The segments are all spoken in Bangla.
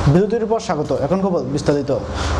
বিরতির পর স্বাগত। এখন খবর বিস্তারিত।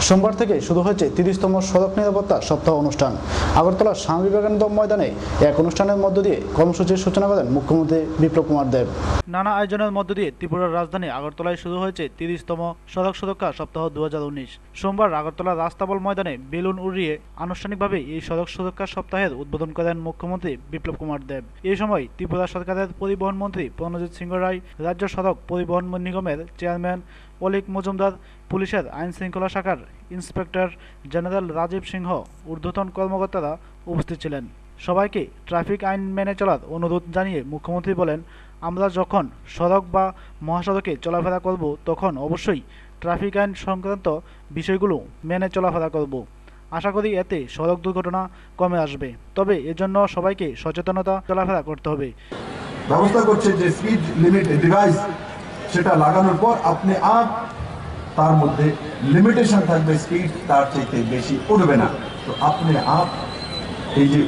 সোমবার থেকে শুরু হয়েছে ৩০তম সড়ক নিরাপত্তা সপ্তাহ অনুষ্ঠান। আগরতলার স্বামী বিবেকানন্দ ময়দানে এক অনুষ্ঠানের মধ্য দিয়ে কর্মসূচির সূচনা করেন মুখ্যমন্ত্রী বিপ্লব কুমার দেব। নানা আয়োজনের মধ্য দিয়ে ত্রিপুরার রাজধানী আগরতলায় শুরু হয়েছে ৩০তম সড়ক সুরক্ষা সপ্তাহ ২০১৯। সোমবার আগরতলার রাস্তাবল ময়দানে বেলুন উড়িয়ে আনুষ্ঠানিকভাবে এই সড়ক সুরক্ষা সপ্তাহের উদ্বোধন করেন মুখ্যমন্ত্রী বিপ্লব কুমার দেব। এই সময় ত্রিপুরা সরকারের পরিবহন মন্ত্রী প্রণজিৎ সিংহ রায়, রাজ্য সড়ক পরিবহন নিগমের চেয়ারম্যান অলিক মজুমদার, পুলিশের আইন শৃঙ্খলা শাখার ইন্সপেক্টর জেনারেল রাজীব সিংহ, ঊর্ধ্বতন কর্মকর্তারা উপস্থিত ছিলেন। সবাইকে ট্রাফিক আইন মেনে চলার অনুরোধ জানিয়ে মুখ্যমন্ত্রী বলেন, আমরা যখন সড়ক বা মহাসড়কে চলাফেরা করব তখন অবশ্যই ট্রাফিক আইন সংক্রান্ত বিষয়গুলো মেনে চলাফেরা করব। আশা করি এতে সড়ক দুর্ঘটনা কমে আসবে। তবে এজন্য সবাইকে সচেতনতা চলাফেরা করতে হবে। ব্যবস্থা করছে যে স্পিড লিমিট ডিভাইস সেটা লাগানোর পর আপনি তার মধ্যে লিমিটেশন থাকবে, স্পিড তার থেকে বেশি উঠবে না। তো আপনি এই যে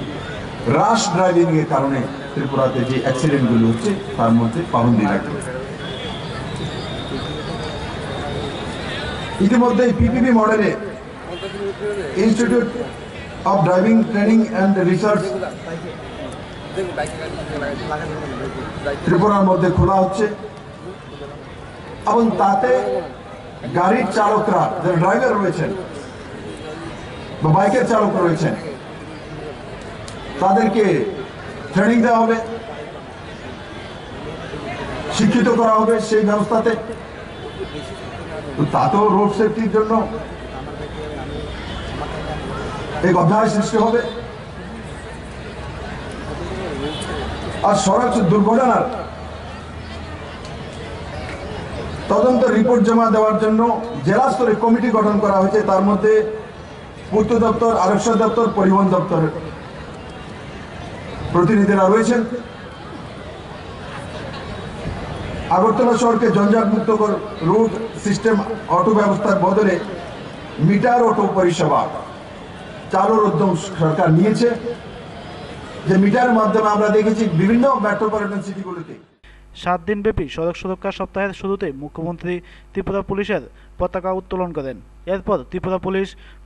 রাশ ড্রাইভিং এর কারণে ত্রিপুরাতে যে অ্যাক্সিডেন্ট গুলো হচ্ছে তার মধ্যে পাবন্দি রাখবে। ইতিমধ্যে পিপিপি মডেলে institute of driving training and research ত্রিপুরার মধ্যে খোলা হচ্ছে এবং তাতে গাড়ির চালকরা যারা ড্রাইভার রয়েছেন বা বাইকের চালক রয়েছেন তাদেরকে ট্রেনিং দেওয়া হবে, শিক্ষিত করা হবে সেই ব্যবস্থাতে। তাতেও রোড সেফটির জন্য এক অধ্যায় সৃষ্টি হবে। আর সড়ক দুর্ঘটনার তদন্ত রিপোর্ট জমা দেওয়ার জন্য জেলা স্তরে কমিটি গঠন করা হয়েছে। তার মধ্যে পূর্ত দপ্তর, আরক্ষ দপ্তর, পরিবহন দপ্তরের প্রতিনিধিরা রয়েছেন। আগরতলা শহরকে জঞ্জাটমুক্ত রুট সিস্টেম অটো ব্যবস্থার বদলে মিটার অটো পরিষেবা চালুর উদ্যম সরকার নিয়েছে। যে মিটারের মাধ্যমে আমরা দেখেছি বিভিন্ন মেট্রোপলিটন সিটিগুলোতে। 7 দিনব্যাপী সড়ক সুরক্ষা সপ্তাহের শুরুতে মুখ্যমন্ত্রী ত্রিপুরা পুলিশের পতাকা উত্তোলন করেন। এরপর ত্রিপুরা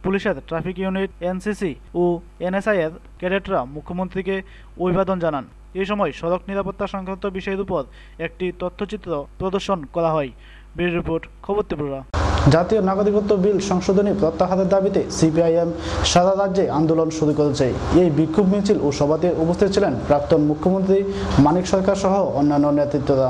পুলিশের ট্রাফিক ইউনিট, এনসিসি ও এনএসআই এর ক্যাডেটরা মুখ্যমন্ত্রীকে অভিবাদন জানান। এই সময় সড়ক নিরাপত্তা সংক্রান্ত বিষয়ের উপর একটি তথ্যচিত্র প্রদর্শন করা হয়। ব্যুরো রিপোর্ট, খবর ত্রিপুরা। জাতীয় নাগরিকত্ব বিল সংশোধনী প্রত্যাহারের দাবিতে সিপিআইএম সারা রাজ্যে আন্দোলন শুরু করেছে। এই বিক্ষোভ মিছিল ও সভাতে উপস্থিত ছিলেন প্রাক্তন মুখ্যমন্ত্রী মানিক সরকার সহ অন্যান্য নেতৃত্বরা।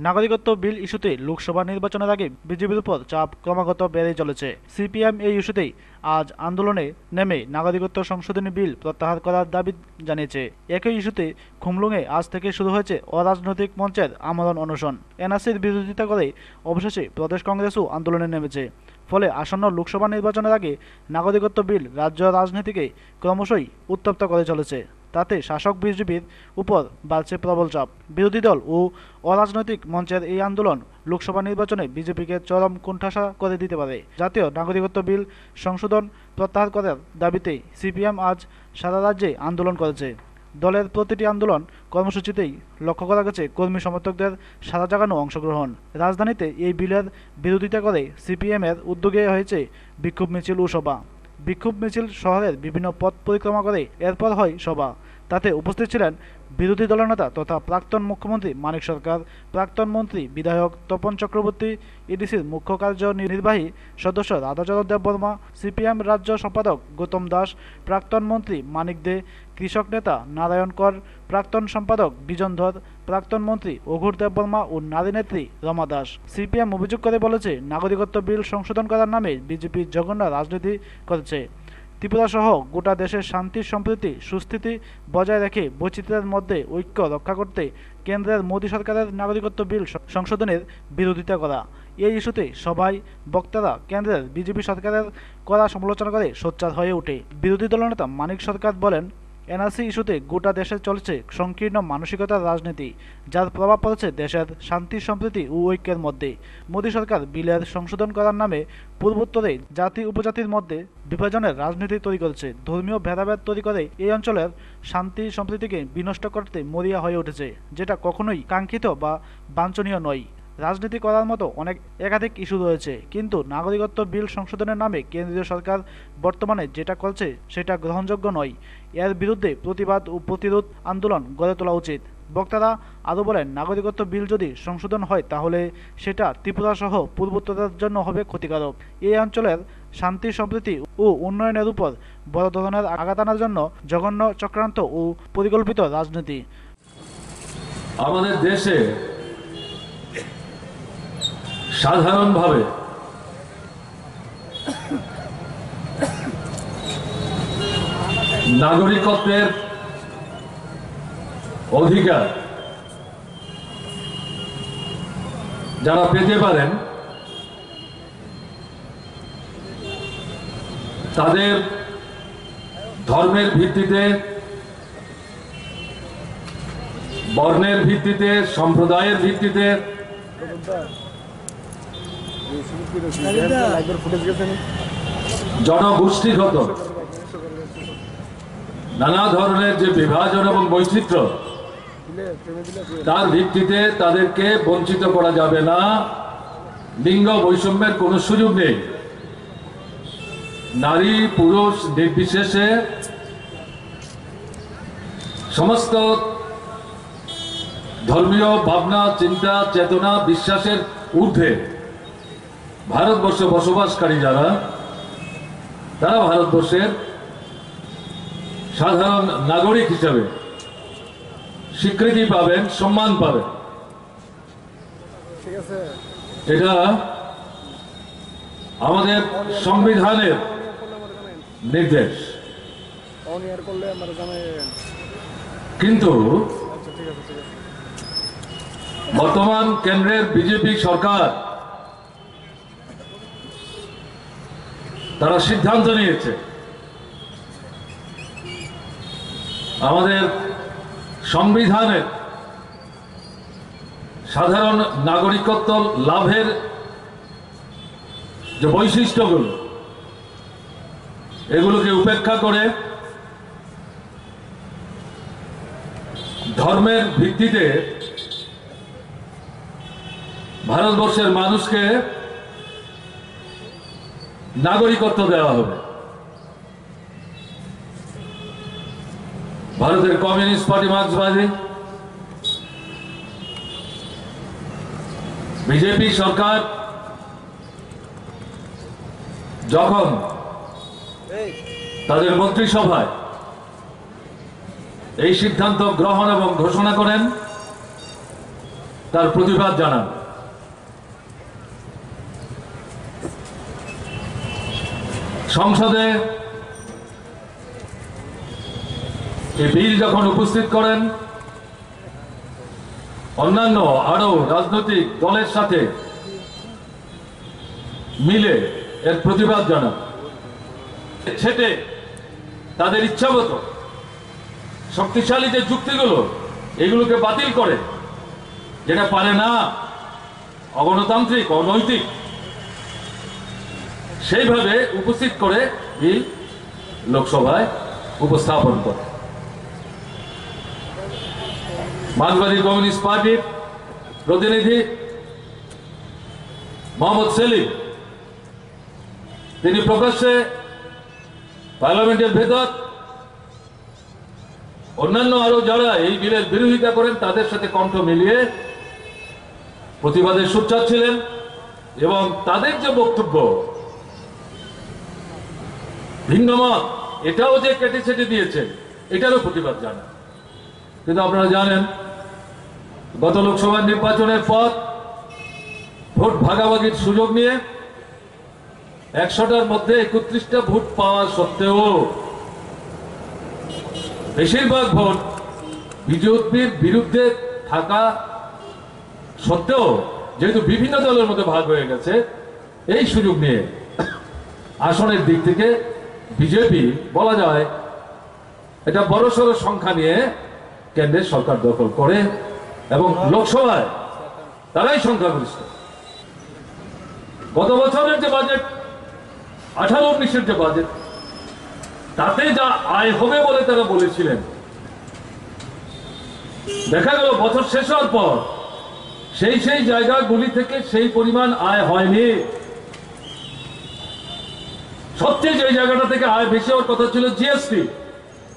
নাগরিকত্ব বিল ইস্যুতে লোকসভা নির্বাচনের আগে বিজেপির উপর চাপ ক্রমাগত বেড়ে চলেছে। সিপিএম এই ইস্যুতেই আজ আন্দোলনে নেমে নাগরিকত্ব সংশোধনী বিল প্রত্যাহার করার দাবি জানিয়েছে। একই ইস্যুতে খুমলুঙে আজ থেকে শুরু হয়েছে অরাজনৈতিক মঞ্চের আমরণ অনশন। এনআরসির বিরোধিতা করে অবশেষে প্রদেশ কংগ্রেসও আন্দোলনে নেমেছে। ফলে আসন্ন লোকসভা নির্বাচনের আগে নাগরিকত্ব বিল রাজ্য রাজনীতিকে ক্রমশই উত্তপ্ত করে চলেছে। তাতে শাসক বিজেপির উপর বাড়ছে প্রবল চাপ। বিরোধী দল ও অরাজনৈতিক মঞ্চের এই আন্দোলন লোকসভা নির্বাচনে বিজেপিকে চরম কোণঠাসা করে দিতে পারে। জাতীয় নাগরিকত্ব বিল সংশোধন প্রত্যাহার করার দাবিতে সিপিএম আজ সারা রাজ্যে আন্দোলন করেছে। দলের প্রতিটি আন্দোলন কর্মসূচিতেই লক্ষ্য করা গেছে কর্মী সমর্থকদের সারা জাগানো অংশগ্রহণ। রাজধানীতে এই বিলের বিরোধিতা করে সিপিএমের উদ্যোগে হয়েছে বিক্ষোভ মিছিল ও সভা। বিক্ষোভ মিছিল শহরের বিভিন্ন পথ পরিক্রমা করে এরপর হয় সভা। তাতে উপস্থিত ছিলেন বিরোধী দলনেতা তথা প্রাক্তন মুখ্যমন্ত্রী মানিক সরকার, প্রাক্তন মন্ত্রী বিধায়ক তপন চক্রবর্তী, ইডিসির মুখ্য কার্যনির্বাহী সদস্য রাধাচরণ দেববর্মা, সিপিএম রাজ্য সম্পাদক গৌতম দাস, প্রাক্তন মন্ত্রী মানিক দে, কৃষক নেতা নারায়ণ কর, প্রাক্তন সম্পাদক বিজন ধর, প্রাক্তন মন্ত্রী অঘুর দেববর্মা ও নারী নেত্রী রমা দাস। সিপিএম অভিযোগ করে বলেছে, নাগরিকত্ব বিল সংশোধন করার নামে বিজেপি জঘন্য রাজনীতি করেছে। ত্রিপুরা সহ গোটা দেশের শান্তি, সম্প্রীতি, সুস্থিতি বজায় রেখে বৈচিত্র্যের মধ্যে ঐক্য রক্ষা করতে কেন্দ্রের মোদী সরকারের নাগরিকত্ব বিল সংশোধনের বিরোধিতা করা। এই ইস্যুতে সবাই বক্তারা কেন্দ্রের বিজেপি সরকারের কড়া সমালোচনা করে সোচ্চার হয়ে ওঠে। বিরোধী দলনেতা মানিক সরকার বলেন, এনআরসি ইস্যুতে গোটা দেশে চলছে সংকীর্ণ মানসিকতার রাজনীতি, যার প্রভাব পড়েছে দেশের শান্তি, সম্প্রীতি ও ঐক্যের মধ্যে। মোদী সরকার বিলের সংশোধন করার নামে পূর্বোত্তরে জাতি উপজাতির মধ্যে বিভাজনের রাজনীতি তৈরি করেছে। ধর্মীয় ভেদাভেদ তৈরি করে এই অঞ্চলের শান্তি সম্প্রীতিকে বিনষ্ট করতে মরিয়া হয়ে উঠেছে, যেটা কখনোই কাঙ্ক্ষিত বা বাঞ্ছনীয় নয়। রাজনীতি করার মতো একাধিক ইস্যু রয়েছে, কিন্তু নাগরিকত্ব বিল সংশোধনের নামে কেন্দ্রীয় সরকার বর্তমানে যেটা করছে সেটা গ্রহণযোগ্য নয়। এর বিরুদ্ধে প্রতিবাদ ও প্রতিরোধ আন্দোলন গড়ে তোলা উচিত। বক্তারা আরও বলেন, নাগরিকত্ব বিল যদি সংশোধন হয় তাহলে সেটা ত্রিপুরা সহ পূর্বোত্তরের জন্য হবে ক্ষতিকারক। এই অঞ্চলের শান্তি, সম্প্রীতি ও উন্নয়নের উপর বড় ধরনের আঘাত আনার জন্য জঘন্য চক্রান্ত ও পরিকল্পিত রাজনীতি। আমাদের দেশে সাধারণভাবে নাগরিকত্বের অধিকার যারা পেতে পারেন তাদের ধর্মের ভিত্তিতে, বর্ণের ভিত্তিতে, সম্প্রদায়ের ভিত্তিতে, জনগোষ্ঠীগত নানা ধরনের যে বিভাজন এবং বৈচিত্র্য, তার ভিত্তিতে তাদেরকে বঞ্চিত করা যাবে না। লিঙ্গ বৈষম্যের কোনো সুযোগ নেই। নারী পুরুষ নির্বিশেষে সমস্ত ধর্মীয় ভাবনা, চিন্তা, চেতনা, বিশ্বাসের ঊর্ধ্বে ভারতবর্ষে বসবাসকারী যারা, তারা ভারতবর্ষের সাধারণ নাগরিক হিসেবে স্বীকৃতি পাবেন, সম্মান পাবেন। এটা আমাদের সংবিধানের নির্দেশ। কিন্তু বর্তমান কেন্দ্রের বিজেপি সরকার তারা সিদ্ধান্ত নিয়েছে আমাদের সংবিধানের সাধারণ নাগরিকত্ব লাভের যে বৈশিষ্ট্যগুলো, এগুলোকে উপেক্ষা করে ধর্মের ভিত্তিতে ভারতবর্ষের মানুষকে নাগরিকত্ব দেওয়া হবে। ভারতের কমিউনিস্ট পার্টি, মার্ক্সবাদী, বিজেপি সরকার যখন তাদের মন্ত্রিসভায় এই সিদ্ধান্ত গ্রহণ এবং ঘোষণা করেন, তার প্রতিবাদ জানান। সংসদে এই বিল যখন উপস্থিত করেন, অন্যান্য আরো রাজনৈতিক দলের সাথে মিলে এর প্রতিবাদ জানান। ছেটে তাদের ইচ্ছামতো শক্তিশালী যে যুক্তিগুলো, এগুলোকে বাতিল করে, যেটা পারে না, অগণতান্ত্রিক, অনৈতিক, সেইভাবে উপস্থিত করে বিল লোকসভায় উপস্থাপন করে। মার্ক্সবাদী কমিউনিস্ট পার্টির প্রতিনিধি মোহাম্মদ সেলিম, তিনি প্রকাশ্যে পার্লামেন্টের ভেতর অন্যান্য আরো যারা এই বিলের বিরোধিতা করেন তাদের সাথে কণ্ঠ মিলিয়ে প্রতিবাদের সোচ্চার ছিলেন এবং তাদের যে বক্তব্য, ভিন্নমত, এটাও যে কেটে ছেটে দিয়েছে, এটারও প্রতিবাদ জানান। কিন্তু আপনারা জানেন, গত লোকসভা নির্বাচনের পর ভোট ভাগাভাগির সুযোগ নিয়ে 100টার মধ্যে 31টা ভোট পাওয়া সত্ত্বেও বেশিরভাগ ভোট বিজেপির বিরুদ্ধে থাকা সত্ত্বেও, যেহেতু বিভিন্ন দলের মধ্যে ভাগ হয়ে গেছে, এই সুযোগ নিয়ে আসনের দিক থেকে বিজেপি বলা যায় এটা বড়সড় সংখ্যা নিয়ে কেন্দ্রের সরকার দখল করে এবং লোকসভায় তারাই সংখ্যাগরিষ্ঠ। গত বছরের যে বাজেট, 18-19-এর যে বাজেট, তাতে যা আয় হবে বলে তারা বলেছিলেন, দেখা গেল বছর শেষ হওয়ার পর সেই জায়গাগুলি থেকে সেই পরিমাণ আয় হয়নি। সবচেয়ে যে জায়গাটা থেকে আয় বেশি হওয়ার কথা ছিল জিএসটি,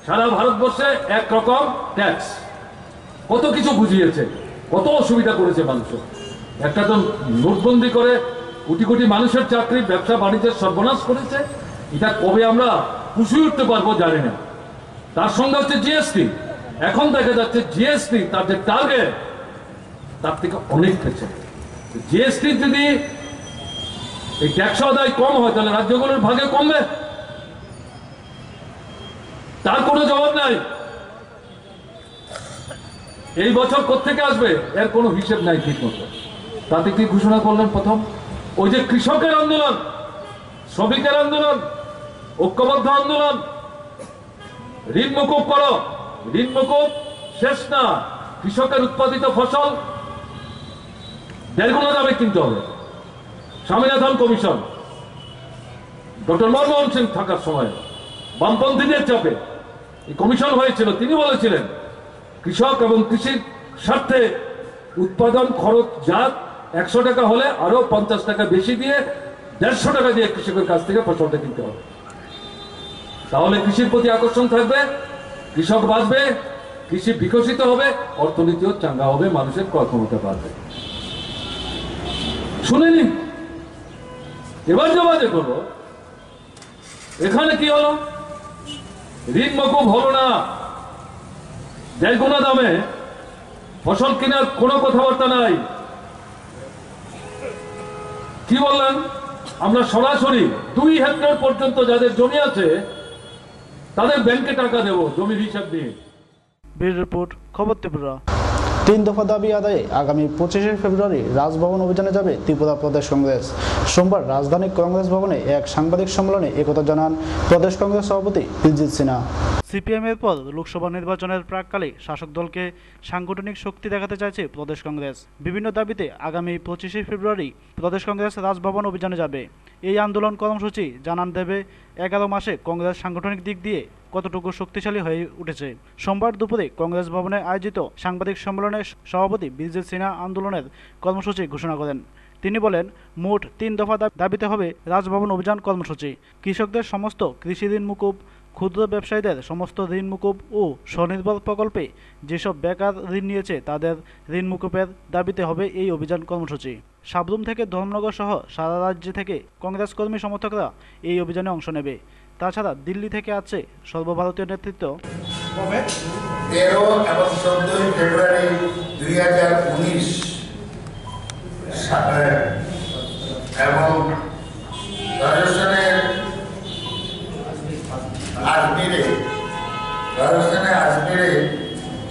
সারা ভারতবর্ষে একরকম ট্যাক্স, কত কিছু বুঝিয়েছে, কত অসুবিধা করেছে মানুষের। একটা তো নোটবন্দি করে কোটি কোটি মানুষের চাকরি, ব্যবসা বাণিজ্যের সর্বনাশ করেছে। এটা কবে আমরা পুষিয়ে উঠতে পারবো জানি না। তার সঙ্গে হচ্ছে জিএসটি। এখন দেখা যাচ্ছে জিএসটি তার যে টার্গেট তার থেকে অনেক পেছে। জিএসটি যদি এই ট্যাক্স আদায় কম হয় তাহলে রাজ্যগুলোর ভাগে কমবে, তার কোনো জবাব নাই। এই বছর কোত্থেকে আসবে এর কোনো হিসেব নাই ঠিক মতো। তাতে কি ঘোষণা করলেন প্রথম? ওই যে কৃষকের আন্দোলন, শ্রমিকের আন্দোলন, ঐক্যবদ্ধ আন্দোলন, ঋণ মুকুব করো, ঋণ মুকুব শেষ না, কৃষকের উৎপাদিত ফসল 1.5 গুণ দামে কিনতে হবে। স্বামীনাথন কমিশন, ডক্টর মনমোহন সিং থাকার সময় বামপন্থীদের চাপে এই কমিশন হয়েছিল। তিনি বলেছিলেন কৃষক এবং কৃষির স্বার্থে উৎপাদন খরচ জাত 100 টাকা হলে আরো 50 টাকা বেশি দিয়ে 150 টাকা দিয়ে কৃষকের কাছ থেকে ফসলটা কিনতে হবে। তাহলে কৃষির প্রতি আকর্ষণ থাকবে, কৃষক বাঁচবে, কৃষি বিকশিত হবে, অর্থনীতিও চাঙ্গা হবে, মানুষের ক্রয় ক্ষমতা বাড়বে। শুনে নিন। এবার জবাবে করবো এখানে কি হলো? ঋণ মকুব হলো না, 1.5 গুণ দামে ফসল কেনার কোনো কথাবার্তা নাই। কি বললেন? আমরা সরাসরি 2 হেক্টর পর্যন্ত যাদের জমি আছে তাদের ব্যাংকে টাকা দেব জমির হিসাব দিয়ে। ব্যুরো রিপোর্ট, খবর ত্রিপুরা। 3 দফা দাবি আদায়ে আগামী 25শে ফেব্রুয়ারি রাজভবন অভিযানে যাবে ত্রিপুরা প্রদেশ কংগ্রেস। সোমবার রাজধানী কংগ্রেস ভবনে এক সাংবাদিক সম্মেলনে একথা জানান প্রদেশ কংগ্রেস সভাপতি বিজিত সিনহা। সিপিএমের পর লোকসভা নির্বাচনের প্রাককালে শাসক দলকে সাংগঠনিক শক্তি দেখাতে চাইছে প্রদেশ কংগ্রেস। বিভিন্ন দাবিতে আগামী 25শে ফেব্রুয়ারি প্রদেশ কংগ্রেস রাজভবন অভিযানে যাবে। এই আন্দোলন কর্মসূচি জানান দেবে 11 মাসে কংগ্রেস সাংগঠনিক দিক দিয়ে কতটুকু শক্তিশালী হয়ে উঠেছে। সোমবার দুপুরে কংগ্রেস ভবনে আয়োজিত সাংবাদিক সম্মেলনে সভাপতি বিজিত সিনহা আন্দোলনের কর্মসূচি ঘোষণা করেন। তিনি বলেন, মোট 3 দফা দাবিতে হবে রাজভবন অভিযান কর্মসূচি। কৃষকদের সমস্ত কৃষি ঋণ মুকুব, ক্ষুদ্র ব্যবসায়ীদের সমস্ত ঋণ মুকুব ও স্বনির্ভর প্রকল্পে যেসব বেকার ঋণ নিয়েছে তাদের ঋণ মুকুবের দাবিতে হবে এই অভিযান কর্মসূচি। সাবরুম থেকে ধর্মনগর সহ সারা রাজ্য থেকে কংগ্রেস কর্মী সমর্থকরা এই অভিযানে অংশ নেবে। তাছাড়া দিল্লি থেকে আছে সর্বভারতীয় নেতৃত্ব। 13 এবং 14 ফেব্রুয়ারি 2019 এবং রাজস্থানের আজমিরে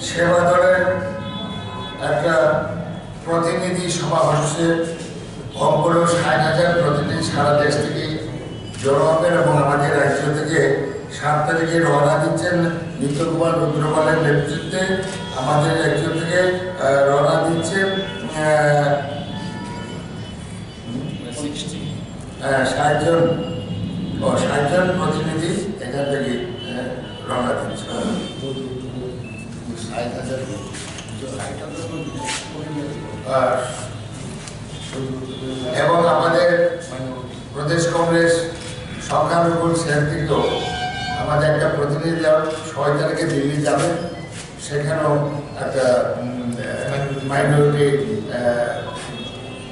সেবা দলের একটা প্রতিনিধি সভা হচ্ছে। কম করেও 60,000 প্রতিনিধি সারা দেশ থেকে জড়ো হবেন এবং আমাদের রাজ্য থেকে 7 তারিখে রওনা দিচ্ছেন। নিত্যকুমার রুদ্রপালের নেতৃত্বে আমাদের রাজ্য থেকে রওনা দিচ্ছেন 60 জন প্রতিনিধি এখান থেকে রওনা দিচ্ছে। এবং আমাদের প্রদেশ কংগ্রেস সংখ্যালঘু সেল থেকেও আমাদের একটা প্রতিনিধি 6 তারিখে দিল্লি যাবে। সেখানেও একটা মাইনরিটি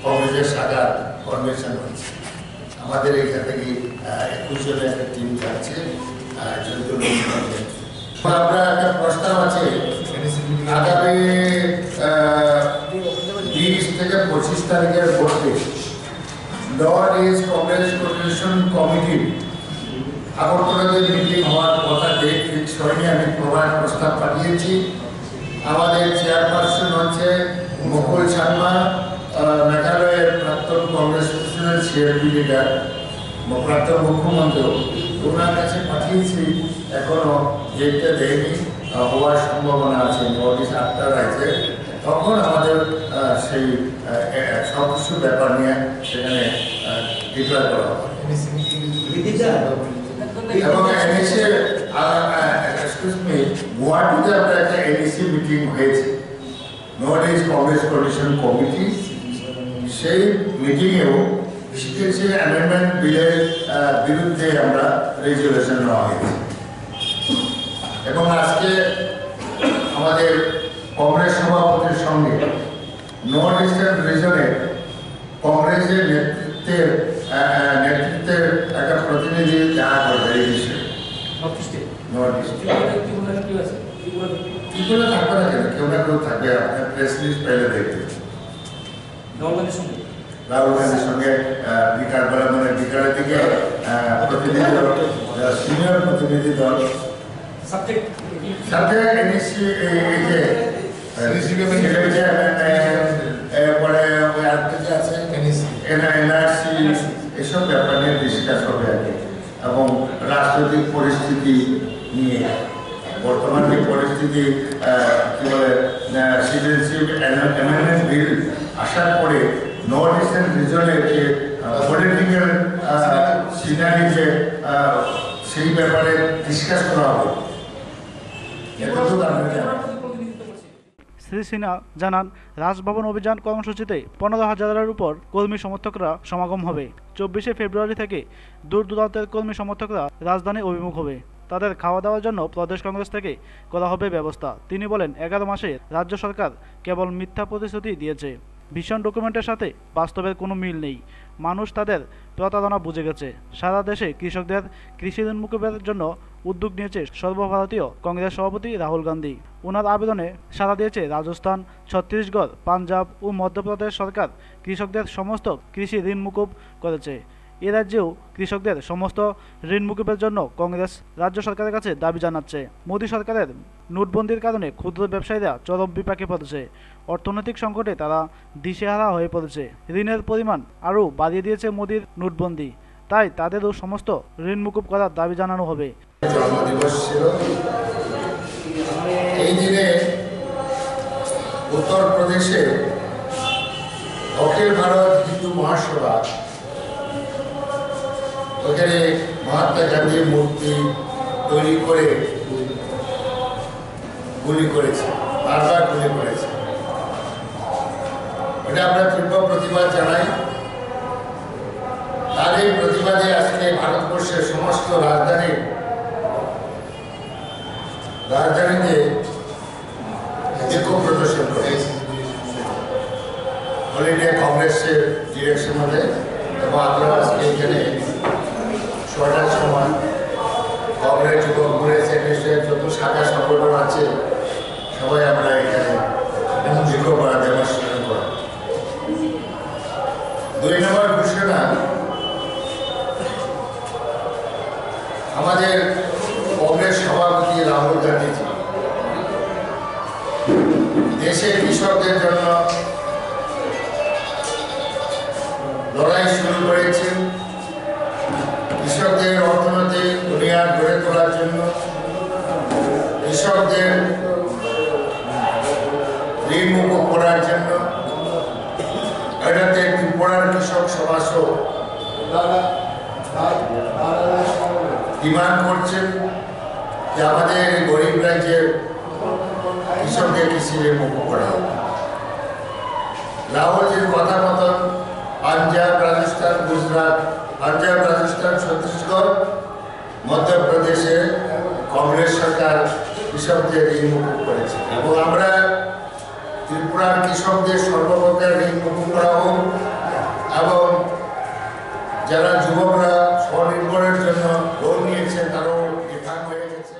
কংগ্রেসের শাখা কনভেনশন হচ্ছে। আমাদের এখান থেকে 21 জনের একটা টিম যাচ্ছে। আমরা একটা প্রস্তাব আছে আগামী 20 থেকে 25 তারিখের মধ্যে North East Congress coordination committee আগরতলাতে মিটিং হওয়ার কথা ডেট ফিক্স হয়নি। আমি প্রস্তাব পাঠিয়েছি। আমাদের চেয়ারপারসন হচ্ছে মুকুল শর্মা, মেঘালয়ের প্রাক্তন কংগ্রেস প্রেসিডেন্ট, সিএলপি লিডার, প্রাক্তন মুখ্যমন্ত্রী, ওনার কাছে পাঠিয়েছি। এখনো ডেটটা দেয়নি, হওয়ার সম্ভাবনা আছে। নর্থ ইস্ট 8টা রাজ্যে তখন আমাদের সেই সব কিছু ব্যাপার নিয়ে সেখানে ডিক্লেয়ার করা হবে। এবং এনএসি গুয়াহাটিতে আমরা একটা এনএসি মিটিং হয়েছে। North East Congress coordination committee, সেই মিটিংয়েও কিছু অ্যামেন্ডমেন্ট বিলের বিরুদ্ধে আমরা রেজুলেশন নেওয়া হয়েছে। এবং আজকে আমাদের কংগ্রেস সভাপতির সঙ্গে নর্থ ইস্টার্ন রিজনের কংগ্রেসের নেতৃত্বের একটা প্রতিনিধি দেখা করবে এই বিষয়ে। নর্থ ইস্ট কি বলে থাকবে না কেন, কেউ না কেউ থাকবে, আপনার প্রেস লিস্ট পেলে দেখবে। রাহুল গান্ধীর সঙ্গে বিকালবেলা মানে বিকালের দিকে প্রতিনিধি দল, সিনিয়র প্রতিনিধি দল সাথে এনএসসি এরপরে ওই আর্টিকে আছে এনআরসি, এসব ব্যাপার নিয়ে ডিসকাস হবে আর কি। এবং রাজনৈতিক পরিস্থিতি নিয়ে বর্তমান যে পরিস্থিতি কি বলে সিটিজেনশিপ অ্যামেন্ডমেন্ট বিল আসার পরে নর্থ ইস্টার্ন রিজনের যে পলিটিক্যাল সিনারি যে সেই ব্যাপারে ডিসকাস করা হবে। শ্রী সিনহা জানান, রাজভবন অভিযান কর্মসূচিতে 15,000-এর উপর কর্মী সমর্থকরা সমাগম হবে। 24শে ফেব্রুয়ারি থেকে দূর দূরান্তের কর্মী সমর্থকরা রাজধানী অভিমুখ হবে। তাদের খাওয়া দাওয়ার জন্য প্রদেশ কংগ্রেস থেকে করা হবে ব্যবস্থা। তিনি বলেন, 11 মাসে রাজ্য সরকার কেবল মিথ্যা প্রতিশ্রুতি দিয়েছে। ভিশন ডকুমেন্টের সাথে বাস্তবের কোনো মিল নেই। মানুষ তাদের প্রতারণা বুঝে গেছে। সারা দেশে কৃষকদের কৃষি ঋণ মুকুবের জন্য উদ্যোগ নিয়েছে সর্বভারতীয় কংগ্রেস সভাপতি রাহুল গান্ধী। ওনার আবেদনে সাড়া দিয়েছে রাজস্থান, ছত্তিশগড়, পাঞ্জাব ও মধ্যপ্রদেশ সরকার কৃষকদের সমস্ত কৃষি ঋণ মুকুব করেছে। এ রাজ্যেও কৃষকদের সমস্ত ঋণ মুকুবের জন্য কংগ্রেস রাজ্য সরকারের কাছে দাবি জানাচ্ছে। মোদী সরকারের নোটবন্দির কারণে ক্ষুদ্র ব্যবসায়ীরা চরম বিপাকে পড়েছে। অর্থনৈতিক সংকটে তারা দিশেহারা হয়ে পড়েছে। ঋণের পরিমাণ আরও বাড়িয়ে দিয়েছে মোদীর নোটবন্দি। তাই তাদেরও সমস্ত ঋণ মুকুব করার দাবি জানানো হবে। জন্মদিবস ছিল এই দিনে উত্তরপ্রদেশে অখিল ভারত হিন্দু মহাসভা ওখানে মহাত্মা গান্ধীর মূর্তি তৈরি করে গুলি করেছে, বারবার গুলি করেছে। এটা আমরা তীব্র প্রতিবাদ জানাই। তার এই প্রতিবাদে আজকে ভারতবর্ষের সমস্ত রাজধানীতে বিক্ষোভ প্রদর্শন করে অল ইন্ডিয়া কংগ্রেসের ডিরেকশন মধ্যে। এবং আমরা আজকে এখানে 6টার সময় কংগ্রেস যুবক কংগ্রেস এনএসএর যত শাখা সংগঠন আছে সবাই আমরা এখানে বিক্ষোভ করা ডেমনস্ট্রেশন করা। 2 নম্বর ঘোষণা, আমাদের কংগ্রেস সভাপতি রাহুল গান্ধীজি দেশের কৃষকদের জন্য লড়াই শুরু করেছেন। কৃষকদের অর্থনৈতিক বুনিয়াদ গড়ে তোলার জন্য, কৃষকদের ঋণ মুকুব করার জন্য। এটাতে ত্রিপুরার কৃষক সমাজও ডিমান্ড করছেন যে আমাদের গরিব রাজ্যের কৃষকদের কৃষি ঋণ মুকুব করা হবে। রাহুলজির কথা মতন পাঞ্জাব, রাজস্থান, গুজরাট, পাঞ্জাব, রাজস্থান, ছত্তিশগড়, মধ্যপ্রদেশে কংগ্রেস সরকার কৃষকদের ঋণ মুকুব করেছে। এবং আমরা ত্রিপুরার কৃষকদের সর্বপ্রকার ঋণ মুকুব করা হোক এবং যারা যুবকরা স্বনির্ভরের জন্য লোন নিয়েছে তারাও রিফান্ড হয়ে গেছে।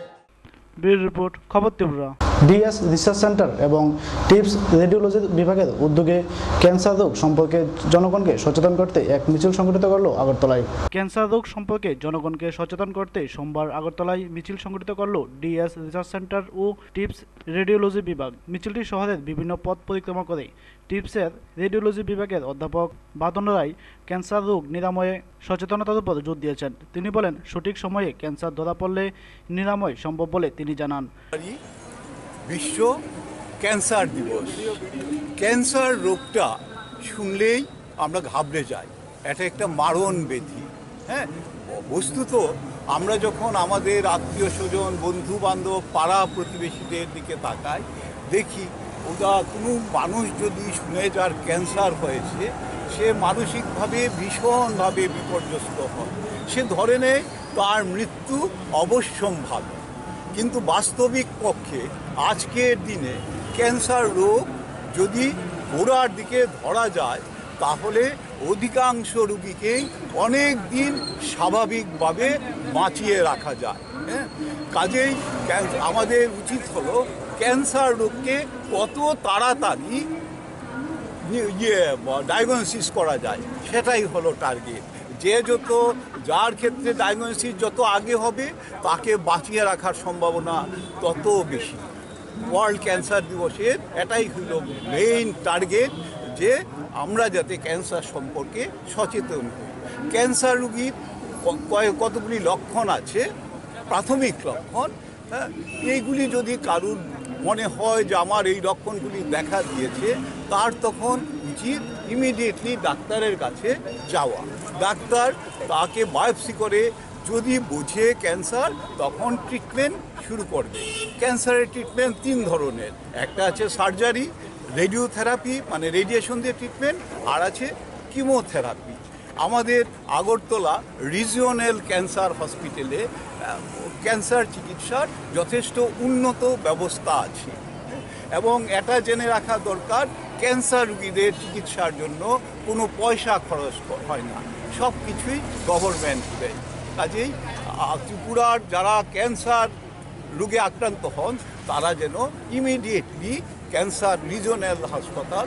ব্যুরো রিপোর্ট, খবর ত্রিপুরা। ডিএস রিসার্চ সেন্টার এবং টিপস রেডিওলজি বিভাগের উদ্যোগে ক্যান্সার রোগ সম্পর্কে জনগণকে সচেতন করতে এক মিছিল সংগঠিত করল আগরতলায়। ক্যান্সার রোগ সম্পর্কে জনগণকে সচেতন করতে সোমবার আগরতলায় মিছিল সংগঠিত করল ডিএস রিসার্চ সেন্টার ও টিপস রেডিওলজি বিভাগ। মিছিলটি শহরের বিভিন্ন পথ পরিক্রমা করে টিপসের রেডিওলজি বিভাগের অধ্যাপক বাদন রায় ক্যান্সার রোগ নিরাময়ে সচেতনতার উপর জোর দিয়েছেন। তিনি বলেন, সঠিক সময়ে ক্যান্সার ধরা পড়লে নিরাময় সম্ভব বলে তিনি জানান। বিশ্ব ক্যান্সার দিবস। ক্যান্সার রোগটা শুনলেই আমরা ঘাবড়ে যাই, এটা একটা মারণ ব্যাধি। হ্যাঁ, বস্তুত আমরা যখন আমাদের আত্মীয় স্বজন, বন্ধু বান্ধব, পাড়া প্রতিবেশীদের দিকে তাকাই, দেখি ওটা কোনো মানুষ যদি শুনে যার ক্যান্সার হয়েছে, সে মানসিকভাবে ভীষণভাবে বিপর্যস্ত হয়, সে ধরে নেয় তার মৃত্যু অবশ্যম্ভাবী। কিন্তু বাস্তবিক পক্ষে আজকের দিনে ক্যান্সার রোগ যদি গোড়ার দিকে ধরা যায়, তাহলে অধিকাংশ রোগীকেই অনেক দিন স্বাভাবিকভাবে বাঁচিয়ে রাখা যায়। হ্যাঁ, কাজেই আমাদের উচিত হলো ক্যান্সার রোগকে কত তাড়াতাড়ি ডায়াগনোসিস করা যায় সেটাই হলো টার্গেট। যার ক্ষেত্রে ডায়াগনোসিস যত আগে হবে, তাকে বাঁচিয়ে রাখার সম্ভাবনা তত বেশি। ওয়ার্ল্ড ক্যান্সার দিবসের এটাই হল মেইন টার্গেট, যে আমরা যাতে ক্যান্সার সম্পর্কে সচেতন হই। ক্যান্সার রোগীর কতগুলি লক্ষণ আছে, প্রাথমিক লক্ষণ। হ্যাঁ, এইগুলি যদি কারুর মনে হয় যে আমার এই লক্ষণগুলি দেখা দিয়েছে, তার তখন উচিত ইমিডিয়েটলি ডাক্তারের কাছে যাওয়া। ডাক্তার তাকে বায়োপসি করে যদি বোঝে ক্যান্সার, তখন ট্রিটমেন্ট শুরু করবে। ক্যান্সারের ট্রিটমেন্ট 3 ধরনের, একটা আছে সার্জারি, রেডিওথেরাপি মানে রেডিয়েশন দিয়ে ট্রিটমেন্ট, আর আছে কিমোথেরাপি। আমাদের আগরতলা রিজিওনাল ক্যান্সার হসপিটালে ক্যান্সার চিকিৎসার যথেষ্ট উন্নত ব্যবস্থা আছে, এবং এটা জেনে রাখা দরকার ক্যান্সার রোগীদের চিকিৎসার জন্য কোনো পয়সা খরচ হয় না, সব কিছুই গভর্নমেন্ট দেয়। কাজেই ত্রিপুরার যারা ক্যান্সার রোগে আক্রান্ত হন, তারা যেন ইমিডিয়েটলি ক্যান্সার রিজিওনাল হাসপাতাল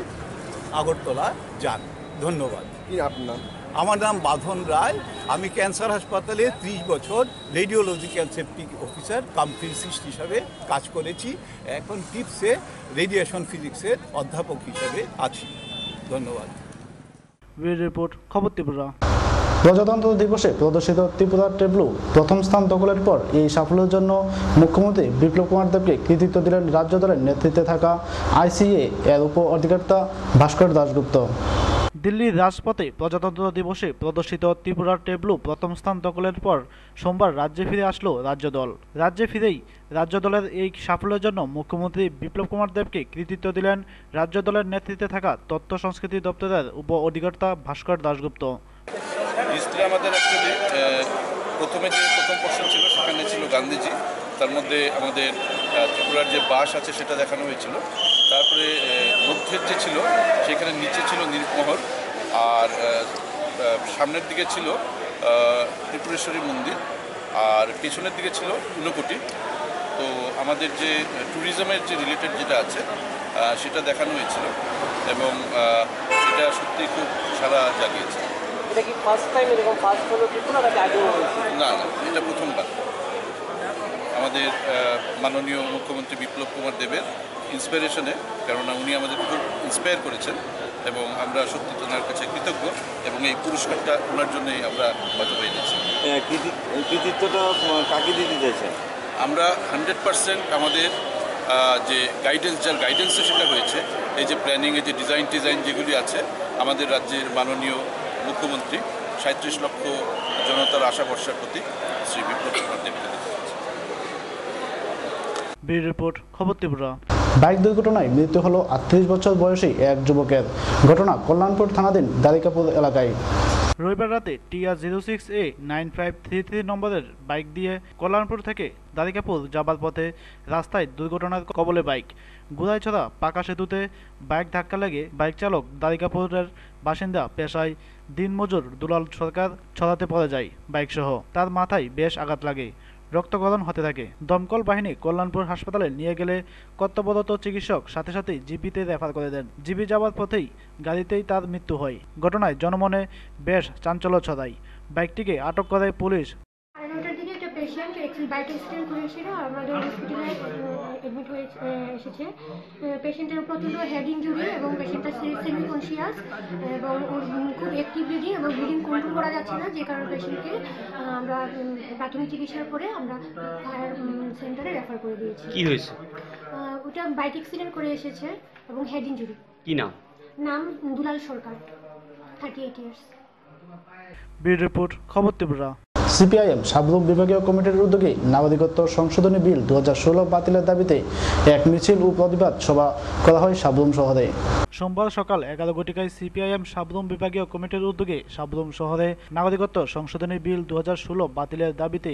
আগরতলা যান। ধন্যবাদ। কি আপনার? আমার নাম বাঁধন রায়। আমি ক্যান্সার হাসপাতালে 30 বছর রেডিওলজিক্যাল সেফটি অফিসার কাম ফিজিসিস্ট হিসাবে কাজ করেছি। এখন টিপসে রেডিয়েশন ফিজিক্সের অধ্যাপক হিসাবে আছি। ধন্যবাদ। রিপোর্ট, খবর ত্রিপুরা। প্রজাতন্ত্র দিবসে প্রদর্শিত ত্রিপুরার ট্যাবলো প্রথম স্থান দখলের পর এই সাফল্যের জন্য মুখ্যমন্ত্রী বিপ্লব কুমার দেবকে কৃতিত্ব দিলেন রাজ্য দলের নেতৃত্বে থাকা আইসিএ এর উপ অধিকর্তা ভাস্কর দাশগুপ্ত। দিল্লির রাজপথে প্রজাতন্ত্র দিবসে প্রদর্শিত ত্রিপুরার ট্যাবলো প্রথম স্থান দখলের পর সোমবার রাজ্যে ফিরে আসলো রাজ্য দল। রাজ্যে ফিরেই রাজ্য দলের এই সাফল্যের জন্য মুখ্যমন্ত্রী বিপ্লব কুমার দেবকে কৃতিত্ব দিলেন রাজ্য দলের নেতৃত্বে থাকা তথ্য সংস্কৃতি দপ্তরের উপ অধিকর্তা ভাস্কর দাশগুপ্ত। ডিসপ্লে আমাদের অ্যাকচুয়ালি প্রথম পোর্শন ছিল, সেখানে ছিল গান্ধীজি, তার মধ্যে আমাদের ত্রিপুরার যে বাস আছে সেটা দেখানো হয়েছিল। তারপরে মধ্যের যে ছিল সেখানে নিচে ছিল নীলমহল, আর সামনের দিকে ছিল ত্রিপুরেশ্বরী মন্দির, আর পেছনের দিকে ছিল ঊনকোটি। তো আমাদের যে ট্যুরিজমের যে রিলেটেড যেটা আছে সেটা দেখানো হয়েছিল, এবং এটা সত্যি খুব সারা জাগিয়েছে। এটা কি ফার্স্ট টাইম এরকম ফার্স্ট হলো ত্রিপুরা, নাকি আগেও হয়েছে? না, এটা প্রথমবার। আমাদের মাননীয় মুখ্যমন্ত্রী বিপ্লব কুমার দেবের ইন্সপিরেশনে, কেননা উনি আমাদের খুব ইন্সপায়ার করেছেন, এবং আমরা সত্যি ওনার কাছে কৃতজ্ঞ, এবং এই পুরস্কারটা ওনার জন্যই আমরা হয়তো পেয়ে গেছি। কৃতিত্বটা কাকে দিতে চাইছেন? আমরা 100% আমাদের যে যার গাইডেন্সে সেটা হয়েছে, এই যে প্ল্যানিং, এই যে ডিজাইন যেগুলি আছে, আমাদের রাজ্যের মাননীয় মুখ্যমন্ত্রী 37 লক্ষ জনতার আশা ভরসার প্রতি শ্রী বিপ্লব কুমার দেবকে দিতে চাইছে। রিপোর্ট, খবর ত্রিপুরা। বাইক দুর্ঘটনায় মৃত্যু হলো 38 বছর বয়সী এক যুবকের। ঘটনা কল্যাণপুর থানাধীন দারিকাপুর এলাকায়। রবিবার রাতে TR06A 9533 নম্বরের বাইক দিয়ে কল্যাণপুর থেকে দারিকাপুর যাবার পথে রাস্তায় দুর্ঘটনার কবলে বাইক। গুড়াইছড়া পাকা সেতুতে বাইক ধাক্কা লেগে বাইক চালক দারিকাপুরের বাসিন্দা পেশায় দিনমজুর দুলাল সরকার ছড়াতে পড়ে যায় বাইকসহ। তার মাথায় বেশ আঘাত লাগে, রক্তক্ষরণ হতে থাকে। দমকল বাহিনী কল্যাণপুর হাসপাতালে নিয়ে গেলে কর্তব্যরত চিকিৎসক সাথে সাথেই জিপিতে রেফার করে দেন। জিপি যাওয়ার পথেই গাড়িতেই তার মৃত্যু হয়। ঘটনায় জনমনে বেশ চাঞ্চল্য ছড়ায়। বাইকটিকে আটক করে পুলিশ। দিকে একটা পেশেন্ট বাইক অ্যাক্সিডেন্ট হয়েছিল, আমাদের হসপিটালে অ্যাডমিট হয়ে এসেছে। পেশেন্টের প্রচণ্ড হেড ইঞ্জুরি, এবং পেশেন্টটা সেমি কনসিয়াস, এবং খুব অ্যাক্টিভ ব্লিডিং, এবং ব্লিডিং কন্ট্রোল করা যাচ্ছে না, যে কারণে পেশেন্টকে আমরা প্রাথমিক চিকিৎসার পরে আমরা ফায়ার সেন্টারে রেফার করে দিয়েছি। কি হয়েছে? ওটা বাইক অ্যাক্সিডেন্ট করে এসেছে, এবং হেড ইঞ্জুরি। কি নাম? নাম দুলাল সরকার, 38 ইয়ার্স। রিপোর্ট, খবর ত্রিপুরা। সিপিআইএম সাবরুম বিভাগীয় কমিটির উদ্যোগে নাগরিকত্ব সংশোধনী বিল 2016 বাতিলের দাবিতে এক মিছিল ও প্রতিবাদ সভা করা হয় সাবরুম শহরে। সোমবার সকাল 11 ঘটিকায় সিপিআইএম সাবরুম বিভাগীয় কমিটির উদ্যোগে সাবরুম শহরে নাগরিকত্ব সংশোধনী বিল 2016 বাতিলের দাবিতে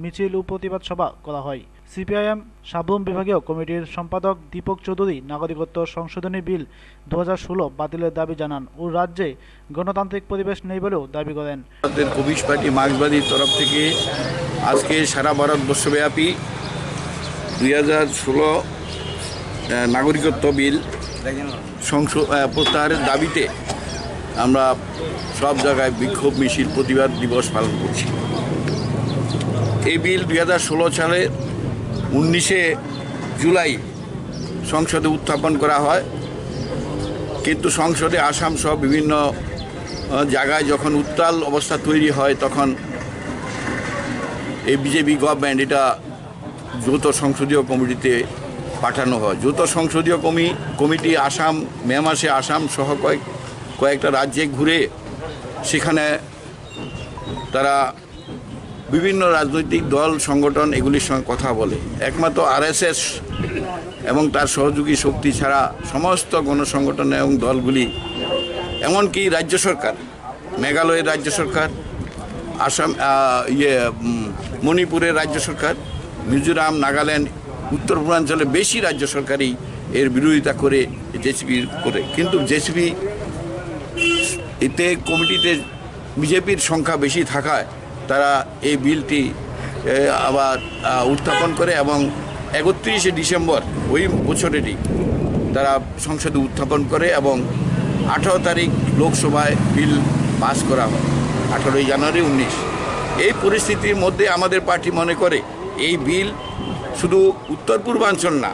মিছিল ও প্রতিবাদ সভা করা হয়। সিপিআইএম সাবরুম বিভাগীয় কমিটির সম্পাদক দীপক চৌধুরী নাগরিকত্ব সংশোধনী বিল 2016 বাতিলের দাবি জানান ও রাজ্যে গণতান্ত্রিক পরিবেশ নেই বলেও দাবি করেন। কমিউনিস্ট পার্টি মার্ক্সবাদীর তরফ থেকে আজকে সারা ভারতবর্ষব্যাপী 2016 নাগরিকত্ব বিল প্রত্যাহারের দাবিতে আমরা সব জায়গায় বিক্ষোভ মিছিল প্রতিবাদ দিবস পালন করছি। এই বিল 2016 সালে 19 জুলাই সংসদে উত্থাপন করা হয়, কিন্তু সংসদে আসাম সহ বিভিন্ন জায়গায় যখন উত্তাল অবস্থা তৈরি হয় তখন এই বিজেপি গভর্নমেন্ট এটা যৌথ সংসদীয় কমিটিতে পাঠানো হয়। যৌথ সংসদীয় কমিটি আসাম মে মাসে আসাম সহ কয়েকটা রাজ্যে ঘুরে সেখানে তারা বিভিন্ন রাজনৈতিক দল সংগঠন এগুলির সঙ্গে কথা বলে। একমাত্র আরএসএস এবং তার সহযোগী শক্তি ছাড়া সমস্ত গণসংগঠন এবং দলগুলি, এমনকি রাজ্য সরকার, মেঘালয়ের রাজ্য সরকার, আসাম মণিপুরের রাজ্য সরকার, মিজোরাম, নাগাল্যান্ড, উত্তর পূর্বাঞ্চলে বেশি রাজ্য সরকারই এর বিরোধিতা করে জেসিপি করে। কিন্তু জেসিপি এতে কমিটিতে বিজেপির সংখ্যা বেশি থাকায় তারা এই বিলটি আবার উত্থাপন করে এবং 31শে ডিসেম্বর ওই বছরেরই তারা সংসদে উত্থাপন করে এবং 18 তারিখ লোকসভায় বিল পাস করা হয়, 18 জানুয়ারি 19। এই পরিস্থিতির মধ্যে আমাদের পার্টি মনে করে এই বিল শুধু উত্তর পূর্বাঞ্চল না,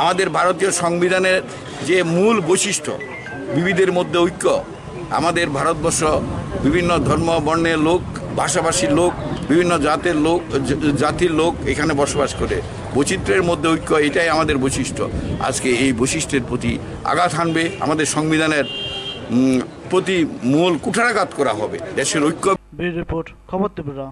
আমাদের ভারতীয় সংবিধানের যে মূল বৈশিষ্ট্য বিবিধের মধ্যে ঐক্য, আমাদের ভারতবর্ষ বিভিন্ন ধর্ম বর্ণের লোক, ভাষাভাষীর লোক, বিভিন্ন জাতির লোক এখানে বসবাস করে, বৈচিত্র্যের মধ্যে ঐক্য, এটাই আমাদের বৈশিষ্ট্য। আজকে এই বৈশিষ্ট্যের প্রতি আঘাত হানবে, আমাদের সংবিধানের প্রতি মূল কুঠারাঘাত করা হবে, দেশের ঐক্য। রিপোর্ট খবর ত্রিপুরা।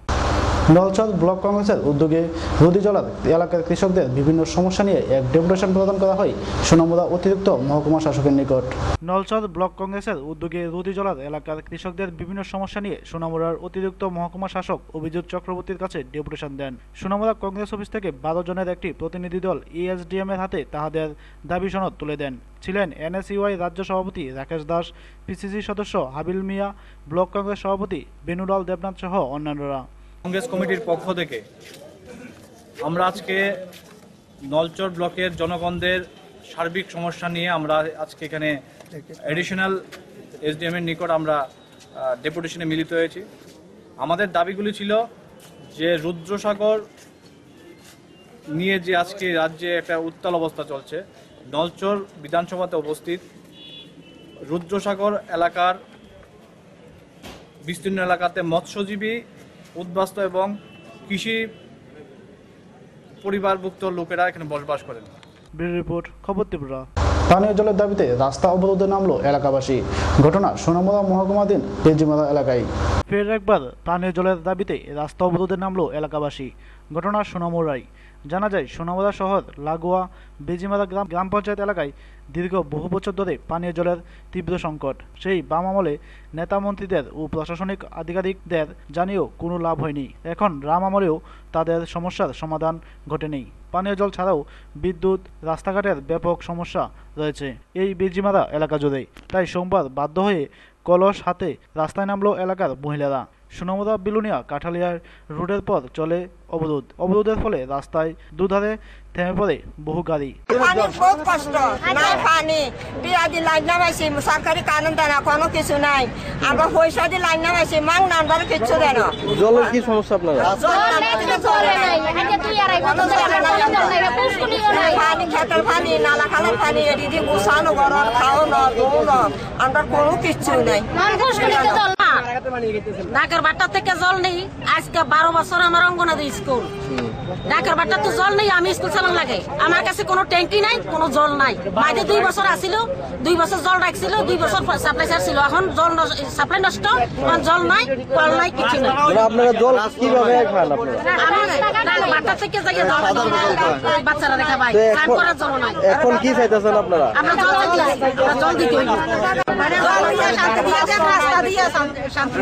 নলছর ব্লক কংগ্রেসের উদ্যোগে রুদিজলার এলাকার কৃষকদের বিভিন্ন সমস্যা নিয়ে এক ডেপুটেশন প্রদান করা হয় সোনামুড়া অতিরিক্ত মহকুমা শাসকের নিকট। নলছর ব্লক কংগ্রেসের উদ্যোগে রুদিজলার এলাকার কৃষকদের বিভিন্ন সমস্যা নিয়ে সোনামুড়ার অতিরিক্ত মহকুমা শাসক অভিজিৎ চক্রবর্তীর কাছে ডেপুটেশন দেন। সোনামুড়া কংগ্রেস অফিস থেকে 12 জনের একটি প্রতিনিধি দল এএসডিএম এর হাতে তাহাদের দাবি সনদ তুলে দেন। ছিলেন এনএসইউআই রাজ্য সভাপতি রাকেশ দাস, পিসিসি সদস্য হাবিল মিয়া, ব্লক কংগ্রেস সভাপতি বেনুলাল দেবনাথ সহ অন্যান্যরা। কংগ্রেস কমিটির পক্ষ থেকে আমরা আজকে নলচর ব্লকের জনগণদের সার্বিক সমস্যা নিয়ে আমরা আজকে এখানে এডিশনাল এসডিএম এর নিকট আমরা ডেপুটেশনে মিলিত হয়েছি। আমাদের দাবিগুলি ছিল যে রুদ্রসাগর নিয়ে যে আজকে রাজ্যে একটা উত্তাল অবস্থা চলছে, নলচর বিধানসভাতে অবস্থিত রুদ্রসাগর এলাকার বিস্তীর্ণ এলাকাতে মৎস্যজীবী, উদ্বাস্ত এবং কৃষি পরিবারভুক্ত লোকেরা এখানে বসবাস করেন। রিপোর্ট খবর ত্রিপুরা। পানীয় জলের দাবিতে রাস্তা অবরোধে নামলো এলাকাবাসী। ঘটনা সোনামুড়া মহকুমাধীন পেজিমারা এলাকায়। ফের একবার পানীয় জলের দাবিতে রাস্তা অবরোধে নামলো এলাকাবাসী। ঘটনা সোনামুড়ায়। জানা যায় সোনামুড়া শহর লাগোয়া বেজিমারা গ্রাম পঞ্চায়েত এলাকায় দীর্ঘ বহু বছর ধরে পানীয় জলের তীব্র সংকট। সেই বাম আমলে নেতা মন্ত্রীদের ও প্রশাসনিক আধিকারিকদের জানিয়েও কোনো লাভ হয়নি। এখন রাম আমলেও তাদের সমস্যার সমাধান ঘটেনি। পানীয় জল ছাড়াও বিদ্যুৎ, রাস্তাঘাটের ব্যাপক সমস্যা রয়েছে এই বেজিমারা এলাকা জুড়ে। তাই সোমবার বাধ্য হয়ে কলস হাতে রাস্তায় নামলো এলাকার মহিলারা। সোনামুড়া বিলুনিয়া কাঠালিয়ার রোডের পর চলে অবরোধের ফলে রাস্তায় দুধারে থেমে পড়ে বহু গাড়ি। বহুত কষ্ট, নাই পানি, বিয়া দি লাইন নামাইছি, সরকারি কারণ দেয় না, কোনো কিছু নাই। আমরা পয়সা দিয়ে লাইন নামাইছি, মাং নাম্বার কিচ্ছু দেয় না। জলের কি সমস্যা আপনারা? পানি, খেতের পানি, নালা খালার পানি, এদিকে গুছানো গরম, খাওয়ানো, দৌড়, আমরা কোনো কিচ্ছু নাই। ঢাকার বাট্টা থেকে জল নেই। আজকে 12 বছর আমার অঙ্গনাদি স্কুল, ঢাকার বাট্টা তো জল নেই। আমি স্কুল চালান লাগে, আমার কাছে কোনো ট্যাঙ্কি নাই, কোনো জল নাই। মাঝে 2 বছর আসিল, 2 বছর জল রাখছিল, 2 বছর সাপ্লাই ছাড়ছিল। এখন জল সাপ্লাই নষ্ট, এখন জল নাই, কল নাই, কিছু নাই। আপনারা জল কিভাবে খান? আমি বাট্টা থেকে যাই জল বাচ্চারা দেখা পাই, কাম করার জল নাই। এখন কি চাইতেছেন আপনারা? আমরা জল চাইছি, আমরা জল দিতে হইব। মানে জল হইয়া শান্তি দিয়া দেন, রাস্তা দিয়া শান্তি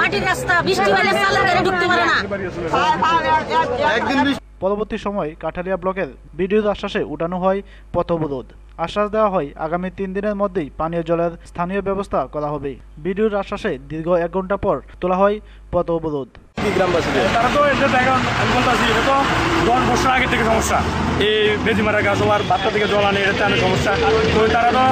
মাটির রাস্তা, বৃষ্টি হলে চালা গাড়ি ঢুকতে পারে না। পরবর্তী সময় কাঠালিয়া ব্লকের বিডিওর আশ্বাসে উঠানো হয় পথ অবরোধ। আশ্বাস দেওয়া হয় আগামী 3 দিনের মধ্যেই পানীয় জলের স্থানীয় ব্যবস্থা করা হবে। বিডিওর আশ্বাসে দীর্ঘ 1 ঘন্টা পর তোলা হয় পথ অবরোধ। তারা তো এটা দেখুন, আমি বলতেছি এটা তো 10 বছর আগে থেকে সমস্যা। এই বেজিমারা গাছ আর বাচ্চা থেকে জল আনে, এটা অনেক সমস্যা। তো তারা তো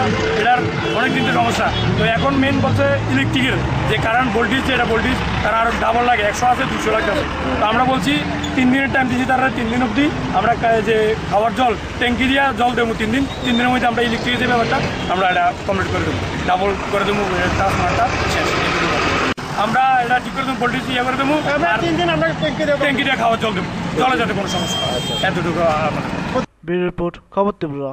এটার অনেক দিন থেকে সমস্যা। তো এখন মেন বলছে ইলেকট্রিকের যে কারেন্ট ভোল্টেজ, এটা ভোল্টেজ তারা আরো ডাবল লাগে, 100 আছে 200 লাগতেছে। তো আমরা বলছি 3 দিনের টাইম দিচ্ছি, তারা 3 দিন অবধি আমরা যে খাওয়ার জল ট্যাঙ্কি দিয়া জল দেবো 3 দিন। 3 দিনের মধ্যে আমরা ইলেকট্রিক যে ব্যাপারটা আমরা এটা কমপ্লিট করে দেবো, ডাবল করে দেবো ট্রান্সফরমারটা শেষ। আমরা এটা ঠিক করে দেবো, ভোল্টেজ ইয়ে করে দেবো, 3 দিন আমরা ট্যাঙ্কি দিয়ে খাওয়ার জল দেবো, জলে যাতে কোনো সমস্যা। এতটুকু। ব্যুরো রিপোর্ট, খবর ত্রিপুরা।